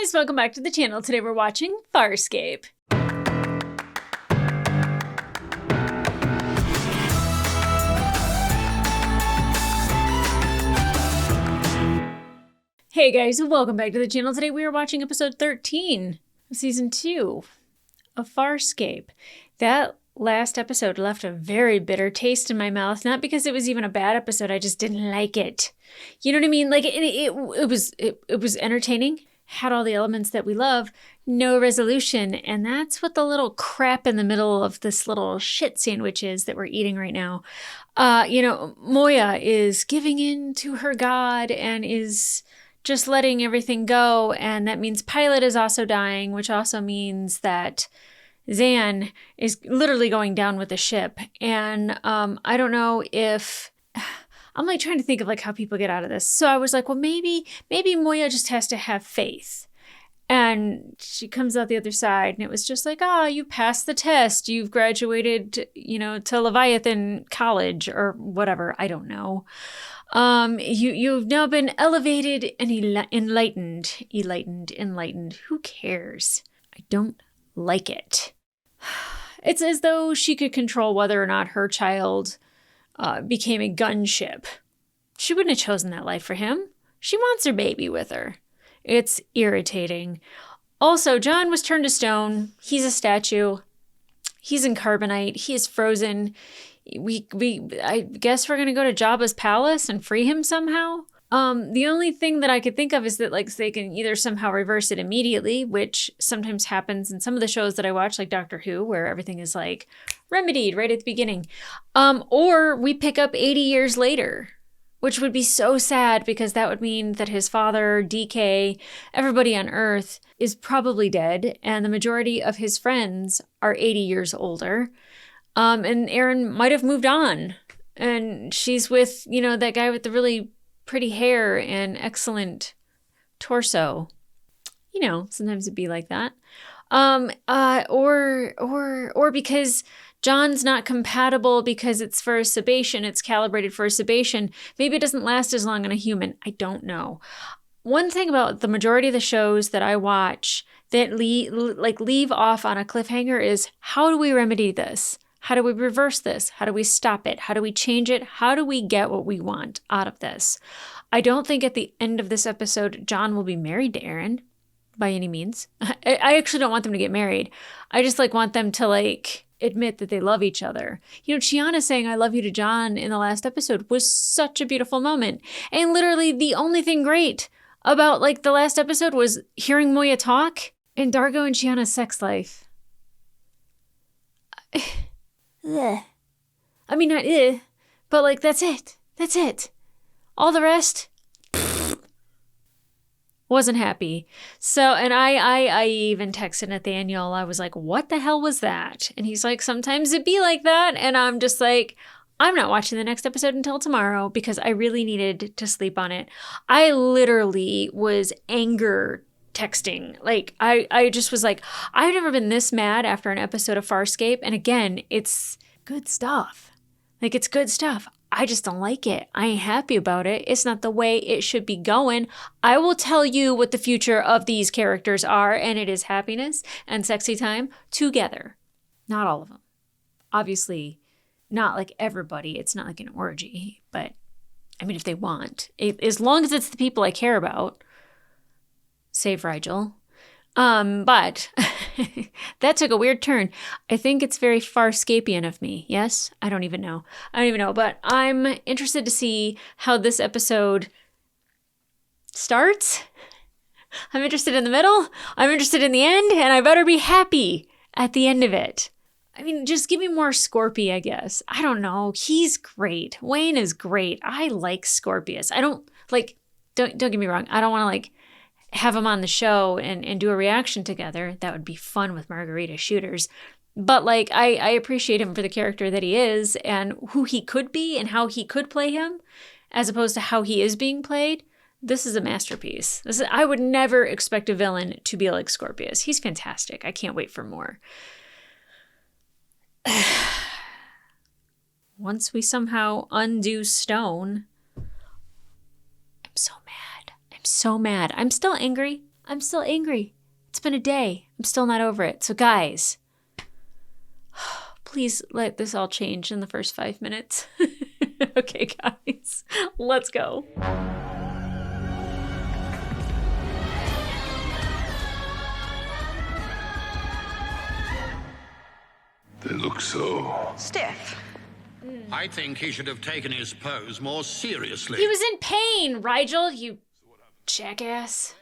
guys, welcome back to the channel. Today we're watching Farscape. Hey guys, welcome back to the channel. Today we are watching episode 13 of season 2 of Farscape. That last episode left a very bitter taste in my mouth, not because it was even a bad episode, I just didn't like it. You know what I mean? Like it was entertaining, had all the elements that we love, no resolution, and that's what the little crap in the middle of this little shit sandwich is that we're eating right now. Moya is giving in to her god and is just letting everything go, and that means Pilot is also dying, which also means that Zan is literally going down with the ship. And I don't know if... I'm like trying to think of like how people get out of this. So I was like, well, maybe Moya just has to have faith. And she comes out the other side and it was just like, you passed the test. You've graduated, to Leviathan College or whatever. I don't know. You've now been elevated and enlightened. Who cares? I don't like it. It's as though she could control whether or not her child became a gunship. She wouldn't have chosen that life for him. She wants her baby with her. It's irritating. Also, John was turned to stone. He's a statue. He's in carbonite. He is frozen. I guess we're going to go to Jabba's palace and free him somehow. The only thing that I could think of is that like they can either somehow reverse it immediately, which sometimes happens in some of the shows that I watch, like Doctor Who, where everything is like remedied right at the beginning. Or we pick up 80 years later, which would be so sad because that would mean that his father, DK, everybody on Earth is probably dead, and the majority of his friends are 80 years older. And Erin might have moved on, and she's with, that guy with the really pretty hair and excellent torso. Sometimes it'd be like that. Or because John's not compatible because it's for sebation, it's calibrated for sebation. Maybe it doesn't last as long on a human. I don't know. One thing about the majority of the shows that I watch that leave off on a cliffhanger is, how do we remedy this? How do we reverse this? How do we stop it? How do we change it? How do we get what we want out of this? I don't think at the end of this episode, John will be married to Erin by any means. I actually don't want them to get married. I just want them to admit that they love each other. Chiana saying I love you to John in the last episode was such a beautiful moment. And literally the only thing great about the last episode was hearing Moya talk and Dargo and Chiana's sex life. I mean, not but that's it. That's it. All the rest, wasn't happy. So, and I even texted Nathanael. I was like, what the hell was that? And he's like, sometimes it be like that. And I'm just like, I'm not watching the next episode until tomorrow because I really needed to sleep on it. I literally was anger texting. I just was like, I've never been this mad after an episode of Farscape. And again, it's good stuff. It's good stuff. I just don't like it. I ain't happy about it. It's not the way it should be going. I will tell you what the future of these characters are, and it is happiness and sexy time together. Not all of them. Obviously, not everybody. It's not like an orgy, but I mean, if they want. As long as it's the people I care about. Save Rigel. But that took a weird turn. I think it's very Farscapian of me. Yes? I don't even know. But I'm interested to see how this episode starts. I'm interested in the middle. I'm interested in the end. And I better be happy at the end of it. I mean, just give me more Scorpy, I guess. I don't know. He's great. Wayne is great. I like Scorpius. I don't don't get me wrong. I don't want to have him on the show and do a reaction together. That would be fun with margarita shooters. But I appreciate him for the character that he is and who he could be and how he could play him as opposed to how he is being played. This is a masterpiece. I would never expect a villain to be like Scorpius. He's fantastic. I can't wait for more. Once we somehow undo Stone, I'm so mad. I'm still angry. I'm still angry. It's been a day. I'm still not over it. So guys, please let this all change in the first 5 minutes. Okay, guys, let's go. They look so stiff. I think he should have taken his pose more seriously. He was in pain, Rigel, you jackass.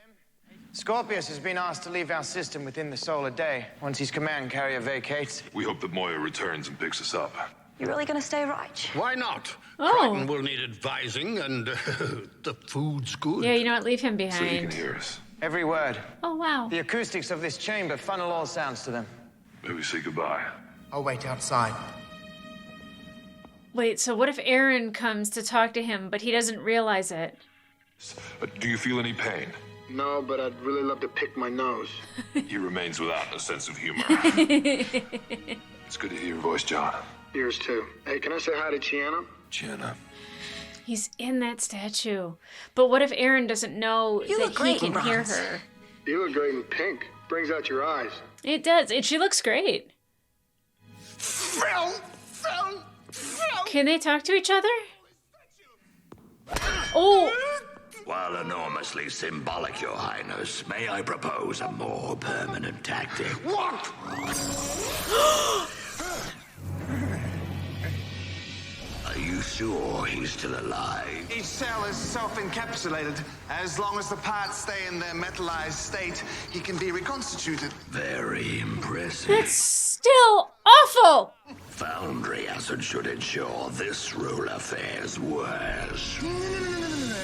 Scorpius has been asked to leave our system within the solar day, once his command carrier vacates. We hope that Moya returns and picks us up. You really gonna stay, Rich? Why not? Oh. Crichton will need advising, and the food's good. Yeah, you know what? Leave him So he can behind. hear us. Every word. Oh, wow. The acoustics of this chamber funnel all sounds to them. Maybe say goodbye. I'll wait outside. Wait, so what if Aaron comes to talk to him, but he doesn't realize it? Do you feel any pain? No, but I'd really love to pick my nose. He remains without a sense of humor. It's good to hear your voice, John. Yours too. Hey, can I say hi to Chiana? Gianna. He's in that statue. But what if Aaron doesn't know You that look he great in can hear bronze. her? You look great in pink. Brings out your eyes. It does. And she looks great. Phil! Can they talk to each other? Oh! While enormously symbolic, Your Highness, may I propose a more permanent tactic? What? Are you sure he's still alive? Each cell is self-encapsulated. As long as the parts stay in their metallized state, he can be reconstituted. Very impressive. That's still awful! Foundry acid should ensure this ruler fares worse. No.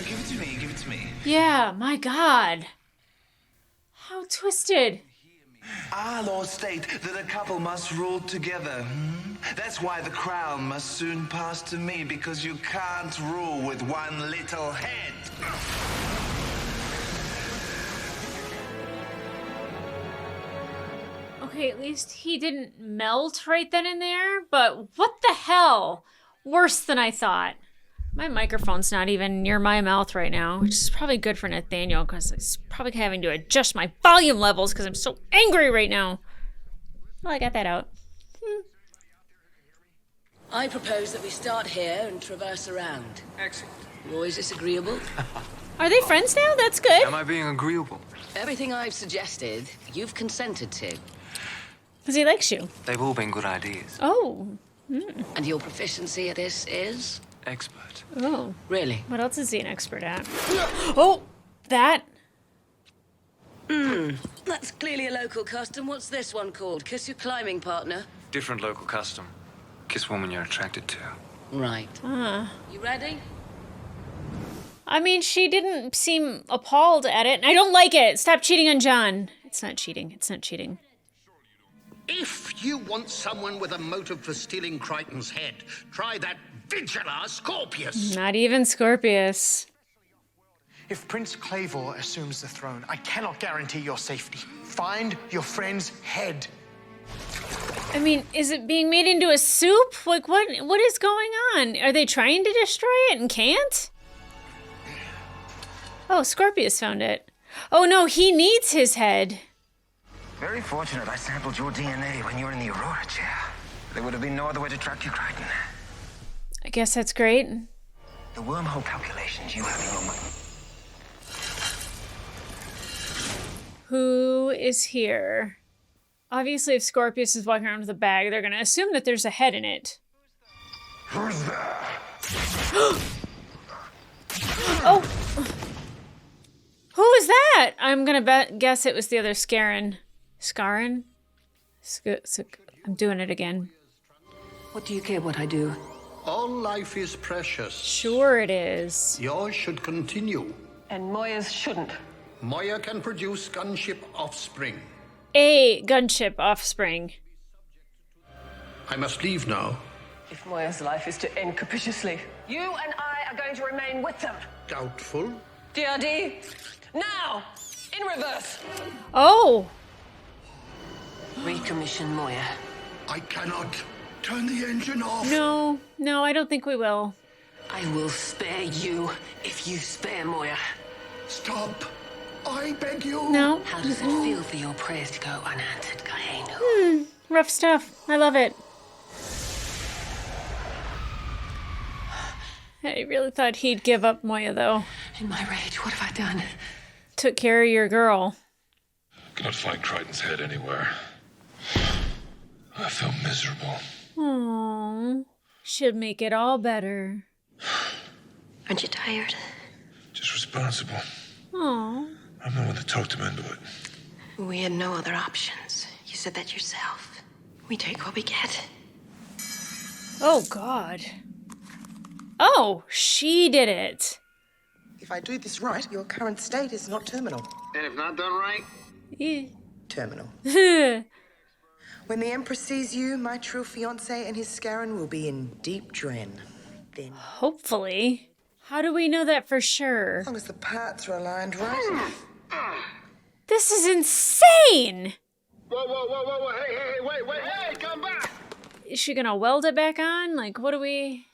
Give it to me. Give it to me. Yeah, my God. How twisted. Our laws state that a couple must rule together. That's why the crown must soon pass to me, because you can't rule with one little head. Okay, at least he didn't melt right then and there, but what the hell? Worse than I thought. My microphone's not even near my mouth right now, which is probably good for Nathanael, because he's probably having to adjust my volume levels because I'm so angry right now. Well, I got that out. I propose that we start here and traverse around. Excellent. Roy, is this agreeable? Are they friends now? That's good. Am I being agreeable? Everything I've suggested, you've consented to. Because he likes you. They've all been good ideas. Oh. And your proficiency at this is? Expert. Oh. Really? What else is he an expert at? Oh! That? That's clearly a local custom. What's this one called? Kiss your climbing partner? Different local custom. Kiss woman you're attracted to. Right. You ready? I mean, she didn't seem appalled at it. And I don't like it. Stop cheating on John. It's not cheating. It's not cheating. If you want someone with a motive for stealing Crichton's head, try that Vigilar Scorpius. Not even Scorpius. If Prince Clavor assumes the throne, I cannot guarantee your safety. Find your friend's head. I mean, is it being made into a soup? Like, what is going on? Are they trying to destroy it and can't? Oh, Scorpius found it. Oh no, he needs his head. Very fortunate I sampled your DNA when you were in the Aurora chair. There would have been no other way to track you, Crichton. I guess that's great. The wormhole calculations you have in your mind. Who is here? Obviously, if Scorpius is walking around with a bag, they're going to assume that there's a head in it. Who's there? Oh! Who was that? I'm going to guess it was the other Scarin. Scarin? I'm doing it again. What do you care what I do? All life is precious. Sure it is. Yours should continue. And Moya's shouldn't. Moya can produce gunship offspring. A gunship offspring. I must leave now. If Moya's life is to end capriciously, you and I are going to remain with them. Doubtful. DRD, now! In reverse! Oh! Recommission Moya. I cannot turn the engine off. No, I don't think we will. I will spare you if you spare Moya. Stop I beg you. No. How does it feel for your prayers to go unanswered, Kainu? Rough stuff. I love it. I really thought he'd give up Moya, though. In my rage, what have I done? Took care of your girl. Cannot find Crichton's head anywhere. I feel miserable. Aww. Should make it all better. Aren't you tired? Just responsible. Aww. I'm the one that talked him into it. We had no other options. You said that yourself. We take what we get. Oh, God. Oh, she did it. If I do this right, your current state is not terminal. And if not done right? Yeah. Terminal. When the Emperor sees you, my true fiancé and his Scarron will be in deep dren. Then... Hopefully. How do we know that for sure? As long as the parts are aligned right. This is insane! Whoa, hey, wait, hey, come back! Is she gonna weld it back on? Like, what do we...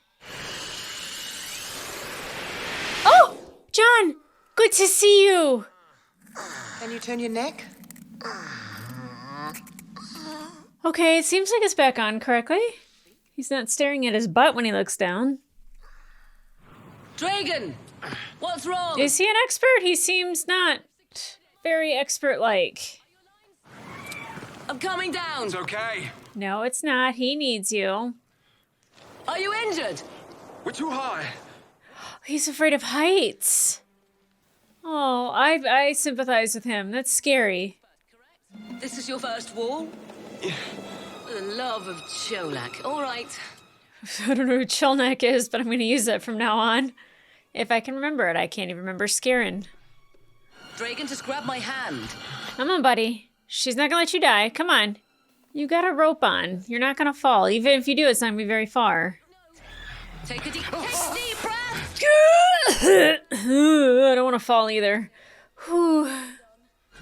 Oh! John! Good to see you! Can you turn your neck? Okay, it seems like it's back on correctly. He's not staring at his butt when he looks down. Dragon! What's wrong? Is he an expert? He seems not very expert-like. I'm coming down. It's okay. No, it's not. He needs you. Are you injured? We're too high. He's afraid of heights. Oh, I sympathize with him. That's scary. This is your first wall? Yeah. For the love of Cholak. All right. I don't know who Cholnak is, but I'm going to use that from now on. If I can remember it. I can't even remember Scarron. Dragon, just grab my hand. Come on, buddy. She's not going to let you die. Come on. You got a rope on. You're not going to fall. Even if you do, it's not going to be very far. Take a deep breath. I don't want to fall either. Whew. No,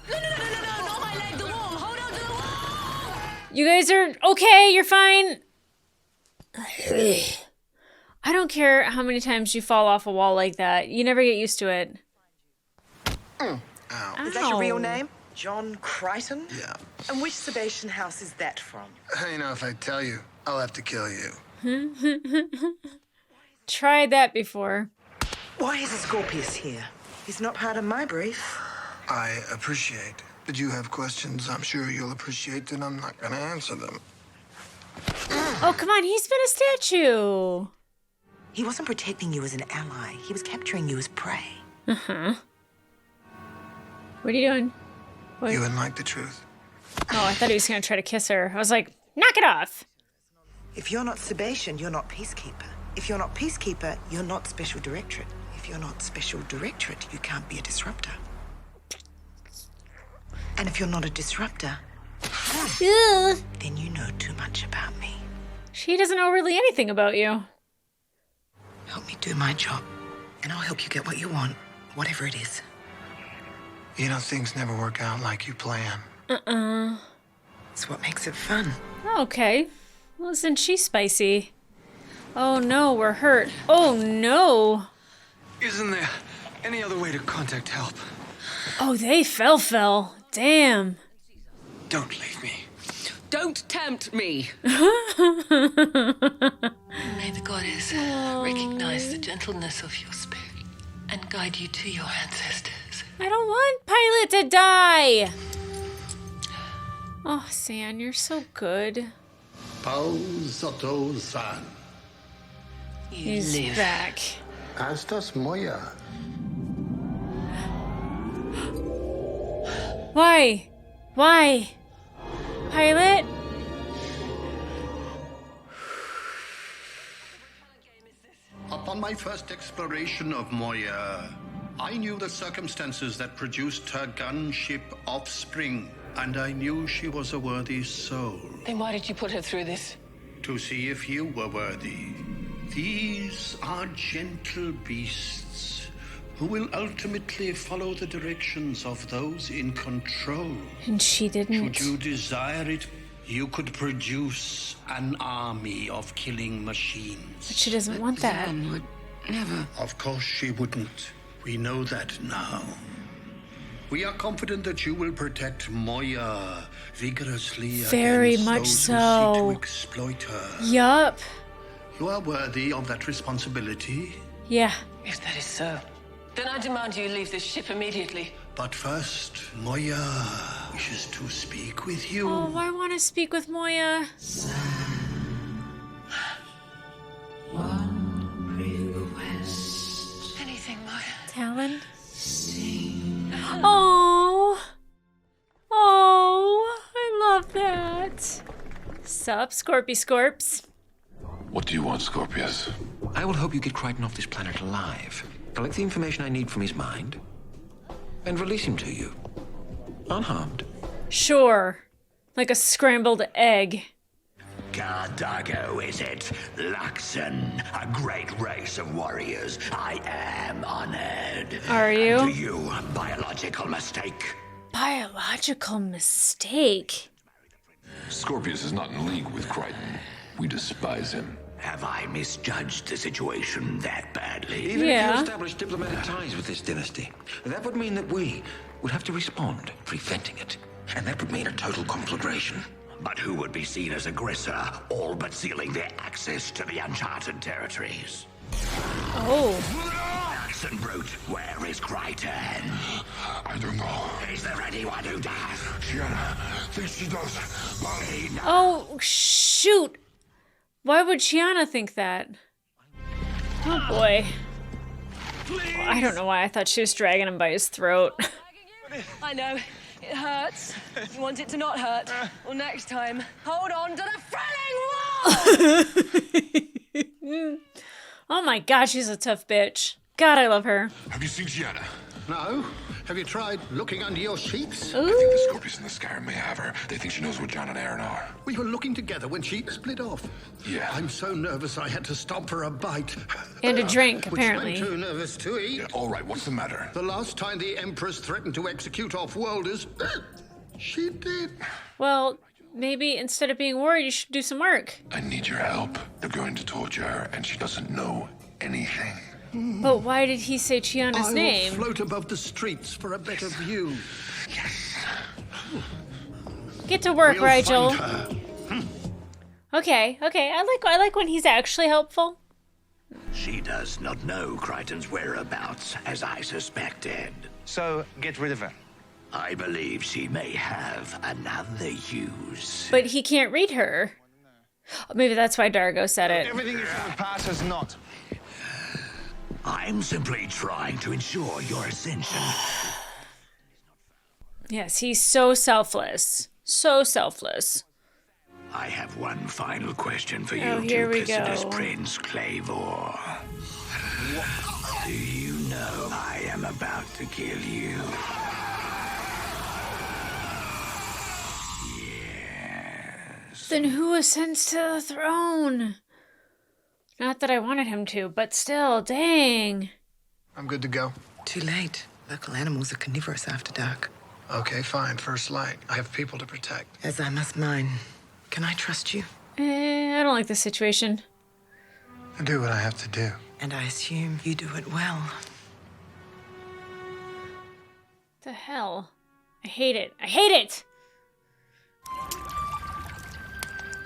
not my leg, the wall. Hold on to the wall. You guys are okay. You're fine. I don't care how many times you fall off a wall like that. You never get used to it. Ow. Is that your real name? John Crichton? Yeah. And which Sebastian house is that from? You know, if I tell you, I'll have to kill you. Tried that before. Why is Scorpius here? He's not part of my brief. I appreciate that you have questions I'm sure you'll appreciate, and I'm not going to answer them. Oh, come on. He's been a statue. He wasn't protecting you as an ally. He was capturing you as prey. Uh-huh. What are you doing? What? You wouldn't like the truth. Oh, I thought he was going to try to kiss her. I was like, knock it off. If you're not Sebastian, you're not Peacekeeper. If you're not Peacekeeper, you're not Special Directorate. If you're not Special Directorate, you can't be a disruptor. And if you're not a disruptor, then you know too much about me. She doesn't know really anything about you. Help me do my job, and I'll help you get what you want, whatever it is. You know, things never work out like you plan. It's what makes it fun. Okay. Well, isn't she spicy? Oh no, we're hurt. Oh no. Isn't there any other way to contact help? Oh, they fell. Damn. Don't leave me. Don't tempt me. May the goddess recognize the gentleness of your spirit and guide you to your ancestors. I don't want Pilot to die. Oh, San, you're so good. Pau Soto-san. He's back. Estas Moya. Why? Pilot? Upon my first exploration of Moya, I knew the circumstances that produced her gunship offspring, and I knew she was a worthy soul. Then why did you put her through this? To see if you were worthy. These are gentle beasts who will ultimately follow the directions of those in control. And she didn't. Should you desire it, you could produce an army of killing machines. But she doesn't want that. Zan would never. Of course she wouldn't. We know that now. We are confident that you will protect Moya vigorously Very against much those so. who seek to exploit her. Yup. You are worthy of that responsibility. Yeah. If that is so, then I demand you leave this ship immediately. But first, Moya wishes to speak with you. Oh, I want to speak with Moya. Anything, Moya. Talon? Oh. Oh, I love that. Sup, Scorpy Scorps? What do you want, Scorpius? I will help you get Crichton off this planet alive, collect the information I need from his mind, and release him to you. Unharmed. Sure. Like a scrambled egg. Cardago, is it? Luxon, a great race of warriors. I am honored. Are you? And to you, biological mistake. Biological mistake? Scorpius is not in league with Crichton. We despise him. Have I misjudged the situation that badly? Even if you establish diplomatic ties with this dynasty, that would mean that we would have to respond, preventing it. And that would mean a total conflagration. But who would be seen as aggressor, all but sealing their access to the uncharted territories? Oh. Luxon brute, where is Crichton? I don't know. Is there anyone who does? Gianna thinks she does. Oh, shoot. Why would Shiana think that? Oh, boy. Well, I don't know why I thought she was dragging him by his throat. I know. It hurts. You want it to not hurt. Well, next time, hold on to the frilling wall! Oh my god, she's a tough bitch. God, I love her. Have you seen Gianna? No. Have you tried looking under your sheets? Ooh. I think the Scorpius and the Scar may have her. They think she knows what John and Aaron are. We were looking together when she split off. Yeah. I'm so nervous I had to stop for a bite. And a drink, Which apparently. I'm too nervous to eat. Yeah, all right, what's the matter? The last time the Empress threatened to execute off-worlders, she did. Well, maybe instead of being worried, you should do some work. I need your help. They're going to torture her, and she doesn't know anything. But why did he say Chiana's name? I will float above the streets for a better view. Yes. Get to work, We'll Rigel. find her. Okay. I like when he's actually helpful. She does not know Crichton's whereabouts, as I suspected. So, get rid of her. I believe she may have another use. But he can't read her. Maybe that's why Dargo said it. Everything is from the past has not. I'm simply trying to ensure your ascension. Yes, he's so selfless. So selfless. I have one final question for you, Oh, here we duplicitous go. Prince Clavor. Do you know I am about to kill you? Yes. Then who ascends to the throne? Not that I wanted him to, but still, dang. I'm good to go. Too late. Local animals are carnivorous after dark. Okay, fine. First light. I have people to protect. As I must mine. Can I trust you? I don't like this situation. I do what I have to do. And I assume you do it well. The hell? I hate it. I hate it!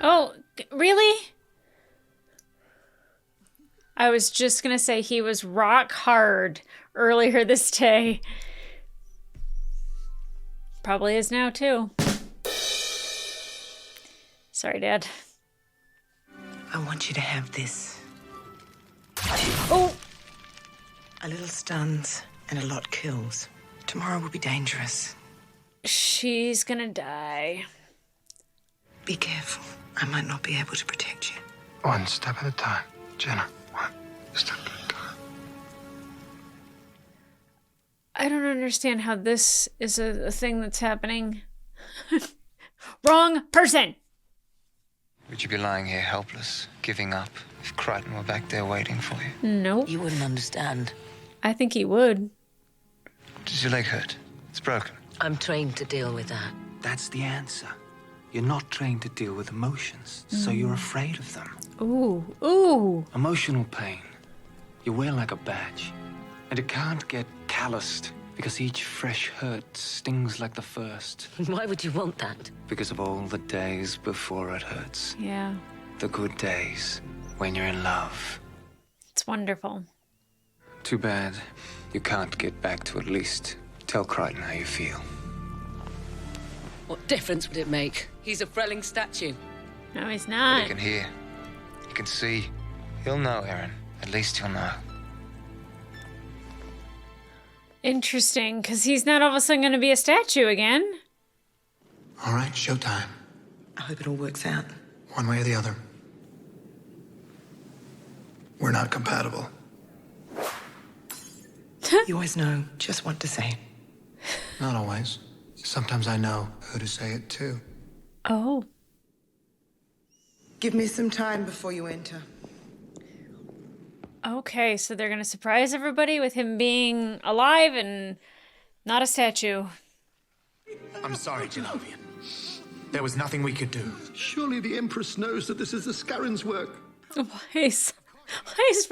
Oh, really? I was just gonna say he was rock hard earlier this day. Probably is now, too. Sorry, Dad. I want you to have this. Oh! A little stuns and a lot kills. Tomorrow will be dangerous. She's gonna die. Be careful. I might not be able to protect you. One step at a time. Jenna, one step at a time. I don't understand how this is a thing that's happening. Wrong person! Would you be lying here helpless, giving up, if Crichton were back there waiting for you? Nope. You wouldn't understand. I think he would. Does your leg hurt? It's broken. I'm trained to deal with that. That's the answer. You're not trained to deal with emotions, so you're afraid of them. Ooh, ooh. Emotional pain. You wear like a badge. And it can't get calloused Because each fresh hurt stings like the first. Why would you want that? Because of all the days before it hurts. Yeah. The good days when you're in love. It's wonderful. Too bad you can't get back to at least tell Crichton how you feel. What difference would it make? He's a Frelling statue. No, he's He not. can hear. He can see. He'll know, Aaron. At least he'll know. Interesting, because he's not all of a sudden going to be a statue again. All right, showtime. I hope it all works out. One way or the other. We're not compatible. You always know just what to say. Not always. Sometimes I know who to say it to. Oh. Give me some time before you enter. Okay, so they're going to surprise everybody with him being alive and not a statue. I'm sorry, Genovian. There was nothing we could do. Surely the Empress knows that this is the Scarron's work. Why is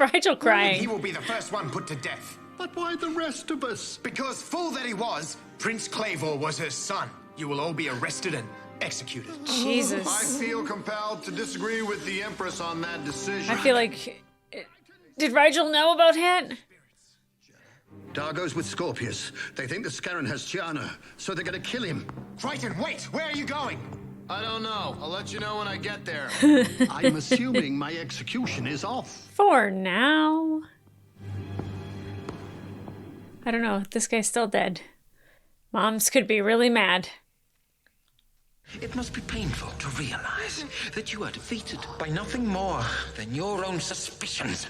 Rigel crying? He will be the first one put to death. But why the rest of us? Because, fool that he was, Prince Clavor was her son. You will all be arrested and executed. Jesus. I feel compelled to disagree with the Empress on that decision. I feel like... Did Rigel know about it? Dargo's with Scorpius. They think the Scarron has Gianna, so they're gonna kill him. Crichton, wait! Where are you going? I don't know. I'll let you know when I get there. I'm assuming my execution is off. For now. I don't know. This guy's still dead. Moms could be really mad. It must be painful to realize that you are defeated by nothing more than your own suspicions.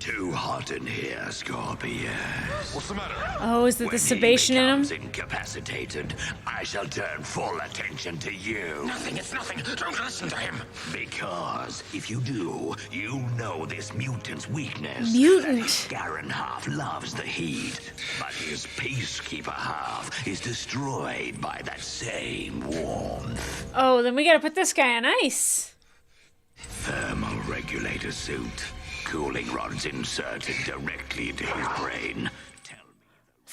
Too hot in here, Scorpius. What's the matter? Oh, is it the sebation in him? When he becomes incapacitated, I shall turn full attention to you. Nothing, it's nothing. Don't listen to him. Because if you do, you know this mutant's weakness. Mutant? Scarron half loves the heat, but his peacekeeper half is destroyed by that same warmth. Oh, then we gotta put this guy on ice. Thermal regulator suit. Cooling rods inserted directly into his brain.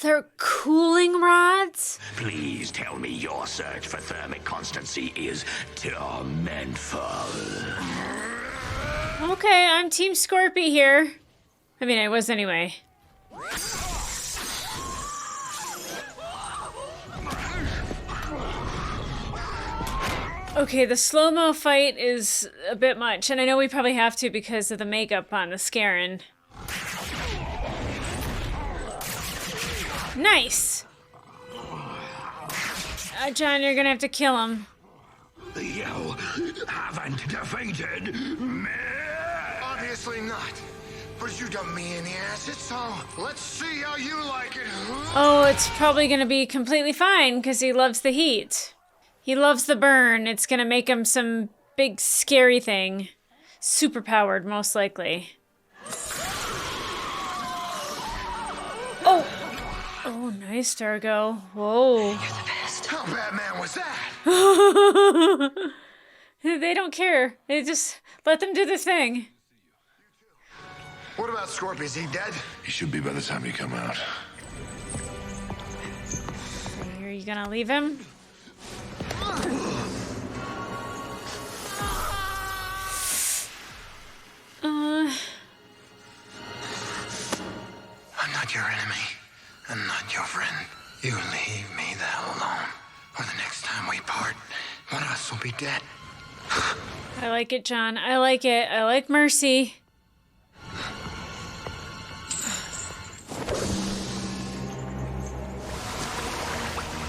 They're cooling rods? Please tell me your search for thermic constancy is tormentful. Okay, I'm Team Scorpy here. I mean, I was anyway. Okay, the slow-mo fight is a bit much, and I know we probably have to because of the makeup on the Scarron. Nice! John, you're gonna have to kill him. You haven't defeated me. Obviously not. But you got me in the ass, so let's see how you like it. Oh, it's probably gonna be completely fine because he loves the heat. He loves the burn. It's gonna make him some big scary thing. Super-powered, most likely. Oh! Oh, nice, Dargo. Whoa. How bad man was that? They don't care. They just let them do the thing. What about Scorpion? Is he dead? He should be by the time you come out. Are you gonna leave him? I'm not your enemy. I'm not your friend. You leave me the hell alone, or the next time we part, one of us will be dead. I like it, John. I like it. I like mercy.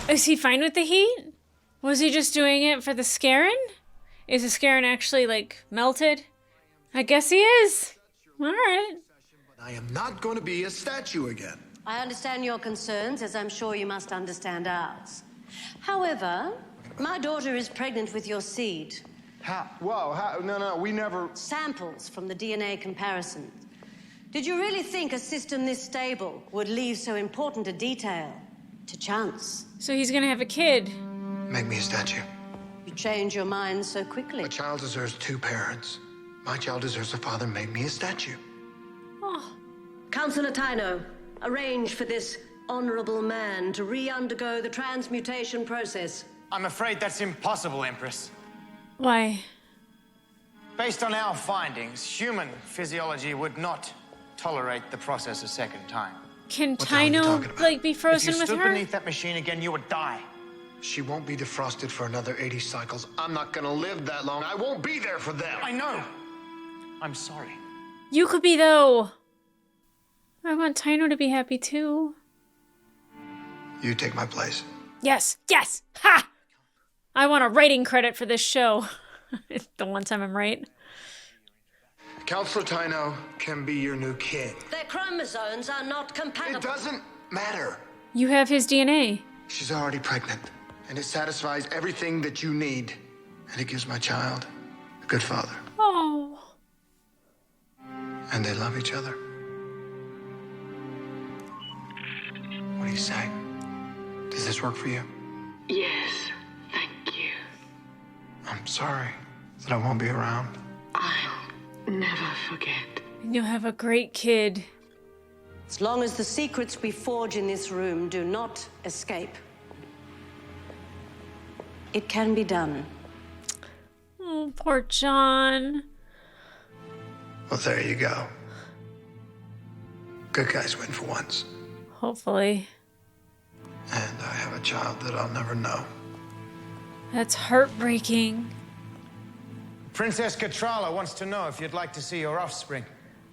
Is he fine with the heat? Was he just doing it for the Scarron? Is the Scarron actually, like, melted? I guess he is. All right. I am not going to be a statue again. I understand your concerns, as I'm sure you must understand ours. However, my daughter is pregnant with your seed. How? Whoa, how? No, we never... Samples from the DNA comparison. Did you really think a system this stable would leave so important a detail to chance? So he's gonna have a kid. Make me a statue. You change your mind so quickly. A child deserves two parents. My child deserves a father. Make me a statue. Councillor Tyno, arrange for this honorable man to re-undergo the transmutation process. I'm afraid that's impossible, Empress. Why? Based on our findings, human physiology would not tolerate the process a second time. Can Tyno, like, be frozen if you with stood her? beneath that machine again, you would die. She won't be defrosted for another 80 cycles. I'm not gonna live that long. I won't be there for them. I know. I'm sorry. You could be, though. I want Tyno to be happy, too. You take my place. Yes, yes, ha! I want a writing credit for this show. The one time I'm right. Counselor Tyno can be your new king. Their chromosomes are not compatible. It doesn't matter. You have his DNA. She's already pregnant, and it satisfies everything that you need. And it gives my child a good father. Oh. And they love each other. What do you say? Does this work for you? Yes, thank you. I'm sorry that I won't be around. I'll never forget. And you'll have a great kid. As long as the secrets we forge in this room do not escape, it can be done. Oh, poor John. Well, there you go. Good guys win for once. Hopefully. And I have a child that I'll never know. That's heartbreaking. Princess Katrala wants to know if you'd like to see your offspring.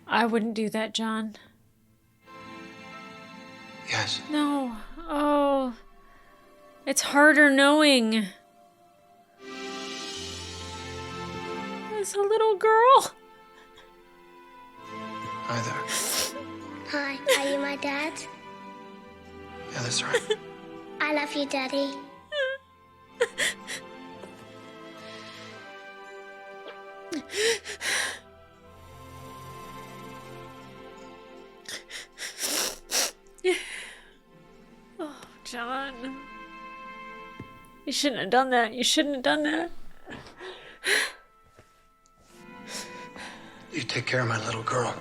I wouldn't do that, John. Yes. No. Oh. It's harder knowing. It's a little girl. Hi there. Hi, are you my dad? Yeah, that's right. I love you, Daddy. Oh, John. You shouldn't have done that. You shouldn't have done that. You take care of my little girl.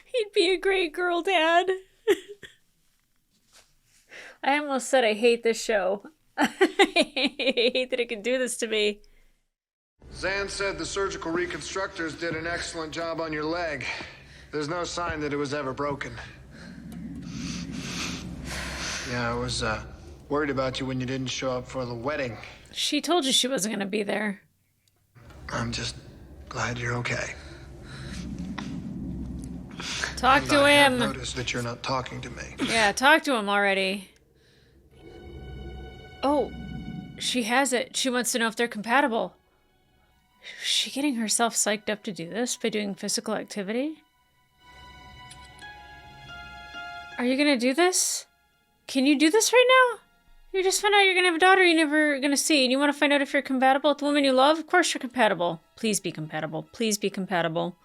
He'd be a great girl, Dad. I almost said I hate this show. I hate that it can do this to me. Zan said the surgical reconstructors did an excellent job on your leg. There's no sign that it was ever broken. Yeah, I was worried about you when you didn't show up for the wedding. She told you she wasn't going to be there. I'm just glad you're okay. Talk to I have him. noticed that you're not talking to me. Yeah, talk to him already. Oh, she has it. She wants to know if they're compatible. Is she getting herself psyched up to do this by doing physical activity? Are you gonna do this? Can you do this right now? You just found out you're gonna have a daughter you're never gonna see, and you want to find out if you're compatible with the woman you love? Of course you're compatible. Please be compatible. Please be compatible.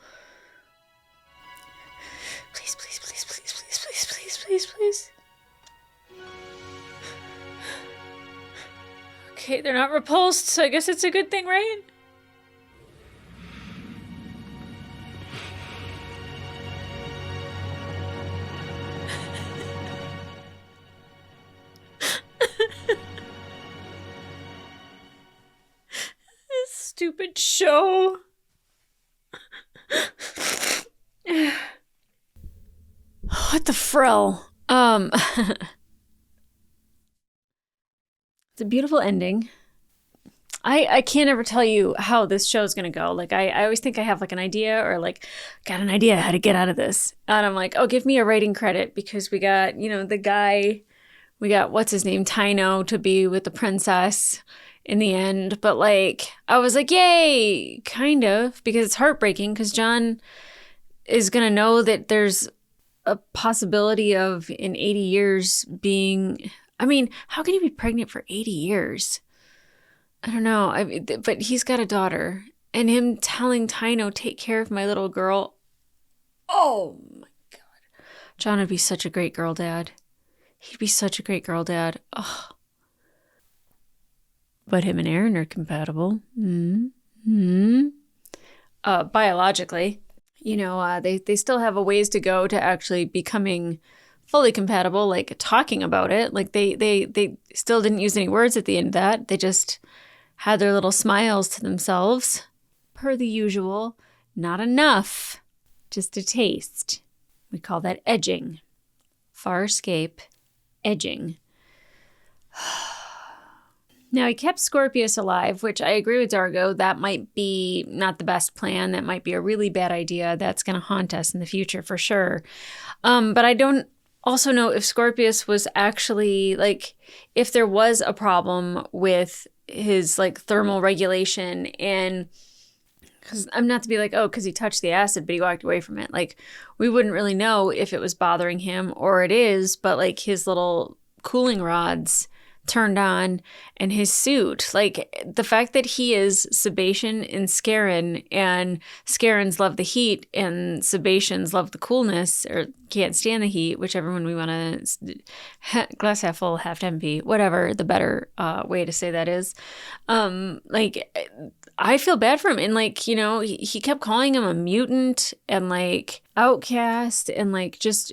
Please, please, please, please, please, please, please, please, please. Okay, they're not repulsed, so I guess it's a good thing, right? This stupid show. What the frill? It's a beautiful ending. I can't ever tell you how this show's gonna go. Like, I always think I have like an idea or like got an idea how to get out of this. And I'm like, oh, give me a writing credit because we got, you know, the guy, we got, what's his name, Tyno to be with the princess in the end. But like, I was like, yay, kind of, because it's heartbreaking because John is gonna know that there's a possibility of in 80 years being, I mean, how can you be pregnant for 80 years? I don't know. But he's got a daughter, and him telling Tyno, take care of my little girl. Oh my God. John would be such a great girl dad. He'd be such a great girl dad. Oh. But him and Aaron are compatible. Biologically. they still have a ways to go to actually becoming fully compatible, like talking about it. Like they still didn't use any words at the end of that. They just had their little smiles to themselves. Per the usual, not enough, just a taste. We call that edging. Farscape, edging. Now, he kept Scorpius alive, which I agree with Dargo. That might be not the best plan. That might be a really bad idea. That's going to haunt us in the future for sure. But I don't also know if Scorpius was actually, like, if there was a problem with his, like, thermal regulation. And because I'm not to be like, oh, because he touched the acid, but he walked away from it. Like, we wouldn't really know if it was bothering him or it is, but, like, his little cooling rods turned on and his suit, like the fact that he is Sebastian and Scarron, and Scarrons love the heat and Sebastians love the coolness or can't stand the heat, whichever one we want to, glass half full, half empty, whatever the better way to say that is. Like, I feel bad for him. And like, he kept calling him a mutant and like outcast and like just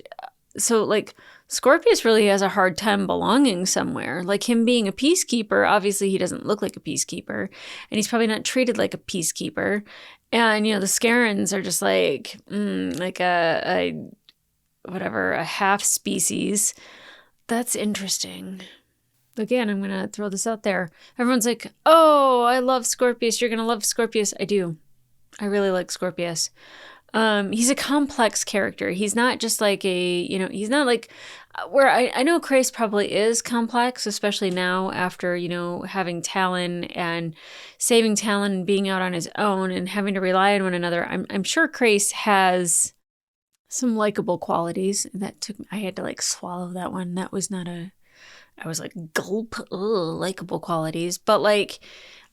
so like Scorpius really has a hard time belonging somewhere. Like him being a peacekeeper, obviously he doesn't look like a peacekeeper, and he's probably not treated like a peacekeeper. And, the Scarrons are just like, like a half species. That's interesting. Again, I'm going to throw this out there. Everyone's like, oh, I love Scorpius. You're going to love Scorpius. I do. I really like Scorpius. He's a complex character. He's not just like he's not like where I know Chris probably is complex, especially now after, having Talon and saving Talon and being out on his own and having to rely on one another. I'm sure Chris has some likable qualities. I had to like swallow that one. That was not I was like, gulp, likable qualities. But like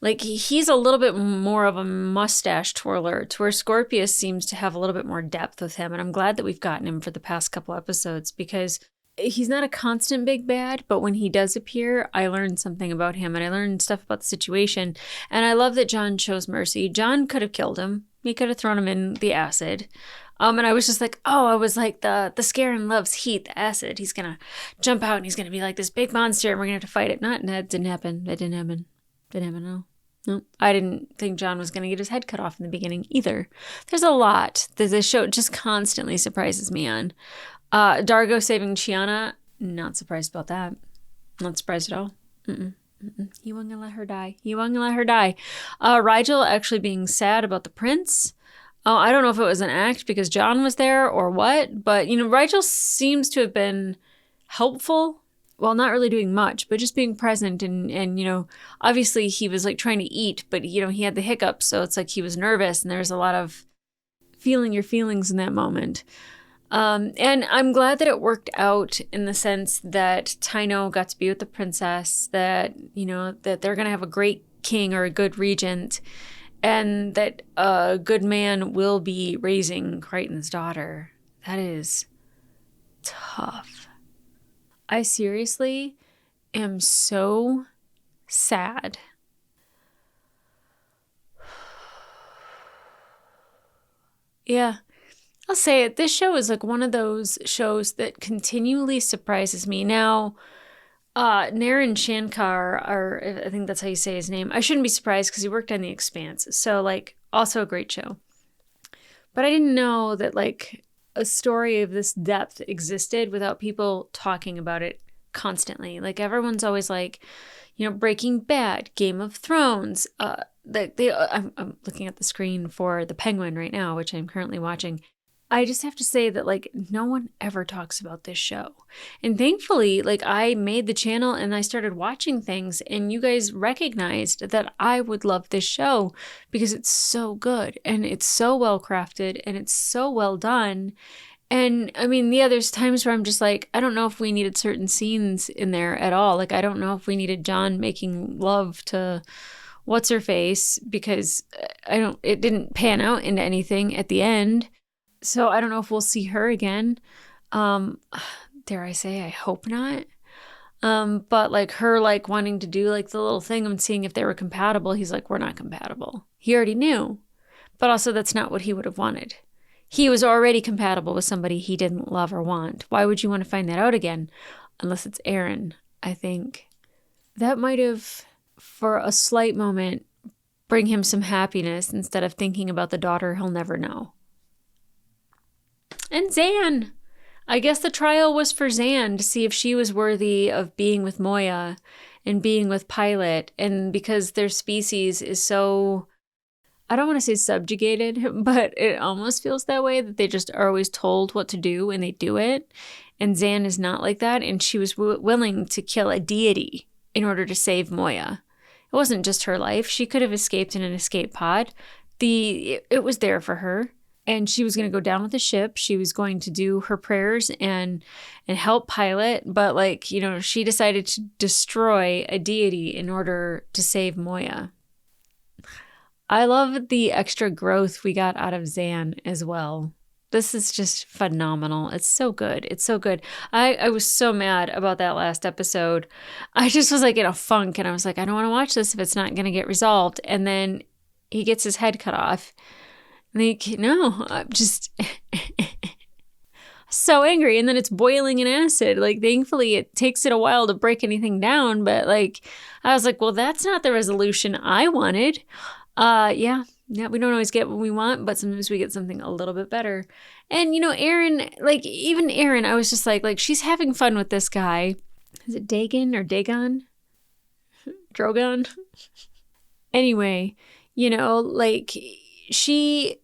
he's a little bit more of a mustache twirler, to where Scorpius seems to have a little bit more depth with him. And I'm glad that we've gotten him for the past couple episodes, because he's not a constant big bad, but when he does appear, I learned something about him and I learned stuff about the situation. And I love that John chose mercy. John could have killed him. He could have thrown him in the acid. And I was just like, the Scarron loves heat, the acid. He's going to jump out and he's going to be like this big monster and we're going to have to fight it. That didn't happen. That didn't happen. No. No, I didn't think John was going to get his head cut off in the beginning either. There's a lot that this show just constantly surprises me on. Dargo saving Chiana, not surprised about that. Not surprised at all. He wasn't going to let her die. Rigel actually being sad about the prince. I don't know if it was an act because John was there or what, but, Rigel seems to have been helpful. Well, not really doing much, but just being present and obviously he was like trying to eat, but, he had the hiccups. So it's like he was nervous and there's a lot of feeling your feelings in that moment. And I'm glad that it worked out in the sense that Tyno got to be with the princess, that, that they're going to have a great king or a good regent, and that a good man will be raising Crichton's daughter. That is tough. I seriously am so sad. Yeah, I'll say it. This show is like one of those shows that continually surprises me. Now, Naren Shankar, or I think that's how you say his name. I shouldn't be surprised because he worked on The Expanse. So, like, also a great show. But I didn't know that, like, a story of this depth existed without people talking about it constantly. Like, everyone's always like, Breaking Bad, Game of Thrones. I'm looking at the screen for The Penguin right now, which I'm currently watching. I just have to say that, like, no one ever talks about this show. And thankfully, like, I made the channel and I started watching things and you guys recognized that I would love this show because it's so good and it's so well crafted and it's so well done. And I mean, there's times where I'm just like, I don't know if we needed certain scenes in there at all. Like, I don't know if we needed John making love to what's her face, because it didn't pan out into anything at the end. So I don't know if we'll see her again. Dare I say, I hope not. But like her, like wanting to do like the little thing and seeing if they were compatible. He's like, we're not compatible. He already knew, but also that's not what he would have wanted. he was already compatible with somebody he didn't love or want. Why would you want to find that out again? Unless it's Aaron, I think. That might have, for a slight moment, bring him some happiness instead of thinking about the daughter he'll never know. And Zan. I guess the trial was for Zan to see if she was worthy of being with Moya and being with Pilot. And because their species is so, I don't want to say subjugated, but it almost feels that way, that they just are always told what to do and they do it. And Zan is not like that. And she was willing to kill a deity in order to save Moya. It wasn't just her life. She could have escaped in an escape pod. It was there for her. And she was going to go down with the ship. She was going to do her prayers and help Pilot. But, like, you know, she decided to destroy a deity in order to save Moya. I love the extra growth we got out of Zan as well. This is just phenomenal. It's so good. It's so good. I was so mad about that last episode. I just was like in a funk and I was like, I don't want to watch this if it's not going to get resolved. And then he gets his head cut off. Like, no, I'm just so angry. And then it's boiling in acid. Like, thankfully, it takes it a while to break anything down. But, like, I was like, well, that's not the resolution I wanted. Yeah, we don't always get what we want, but sometimes we get something a little bit better. And, you know, Aaron, like, even Aaron, I was just like, she's having fun with this guy. Is it Dagon or Dagon? Drogon? Anyway, you know, like, she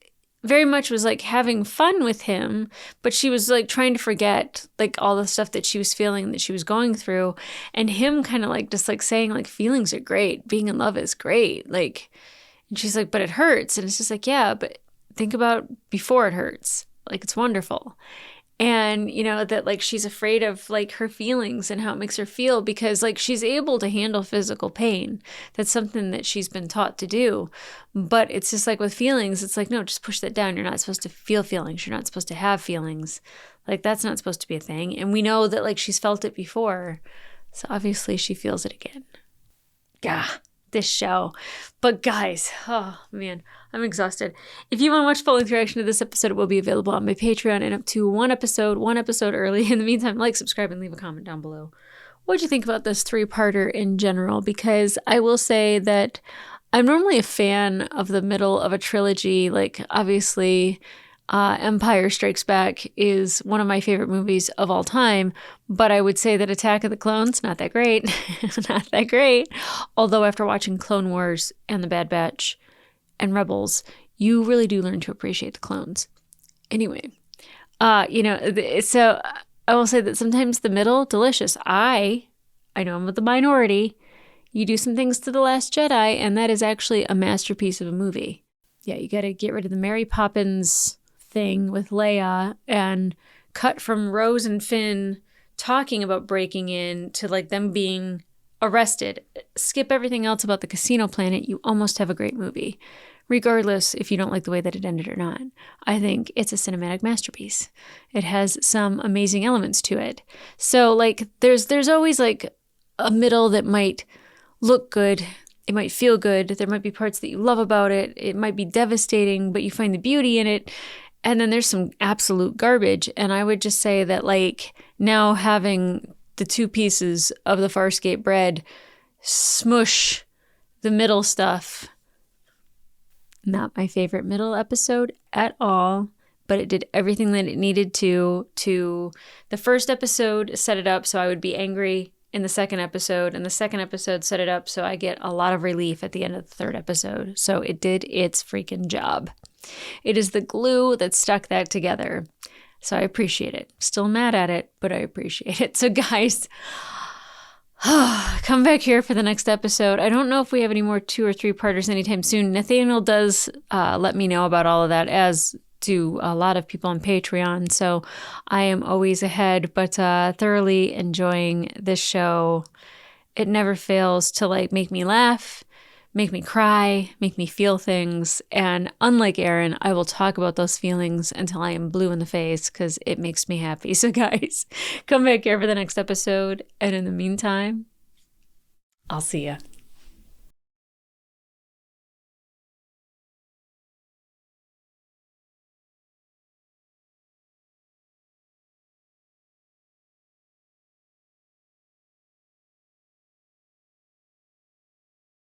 very much was like having fun with him, but she was like trying to forget like all the stuff that she was feeling, that she was going through, and him kind of like just like saying like feelings are great, being in love is great, like, and she's like, but it hurts. And it's just like, yeah, but think about before it hurts, like it's wonderful. And, you know, that like she's afraid of like her feelings and how it makes her feel because like she's able to handle physical pain. That's something that she's been taught to do. But it's just like with feelings, it's like, no, just push that down. You're not supposed to feel feelings. You're not supposed to have feelings. Like that's not supposed to be a thing. And we know that like she's felt it before. So obviously she feels it again. Gah. This show. But guys, oh man, I'm exhausted. If you want to watch full-length reaction to this episode, it will be available on my Patreon and up to one episode early. In the meantime, like, subscribe, and leave a comment down below. What'd you think about this 3-parter in general? Because I will say that I'm normally a fan of the middle of a trilogy. Like, obviously, Empire Strikes Back is one of my favorite movies of all time, but I would say that Attack of the Clones, not that great. Not that great. Although after watching Clone Wars and The Bad Batch and Rebels, you really do learn to appreciate the clones. Anyway, you know, so I will say that sometimes the middle, delicious. I know I'm with the minority. You do some things to The Last Jedi, and that is actually a masterpiece of a movie. Yeah, you got to get rid of the Mary Poppins thing with Leia and cut from Rose and Finn talking about breaking in to like them being arrested. Skip everything else about the casino planet. You almost have a great movie, regardless if you don't like the way that it ended or not. I think it's a cinematic masterpiece. It has some amazing elements to it. So like there's always like a middle that might look good. It might feel good. There might be parts that you love about it. It might be devastating, but you find the beauty in it. And then there's some absolute garbage. And I would just say that like now having the 2 pieces of the Farscape bread smush the middle stuff. Not my favorite middle episode at all, but it did everything that it needed to. The first episode set it up so I would be angry in the second episode, and the second episode set it up so I get a lot of relief at the end of the third episode. So it did its freaking job. It is the glue that stuck that together. So I appreciate it. Still mad at it, but I appreciate it. So guys, come back here for the next episode. I don't know if we have any more 2 or 3-parters anytime soon. Nathanael does let me know about all of that, as do a lot of people on Patreon. So I am always ahead, but thoroughly enjoying this show. It never fails to like make me laugh, make me cry, make me feel things. And unlike Aaron, I will talk about those feelings until I am blue in the face because it makes me happy. So guys, come back here for the next episode. And in the meantime, I'll see ya.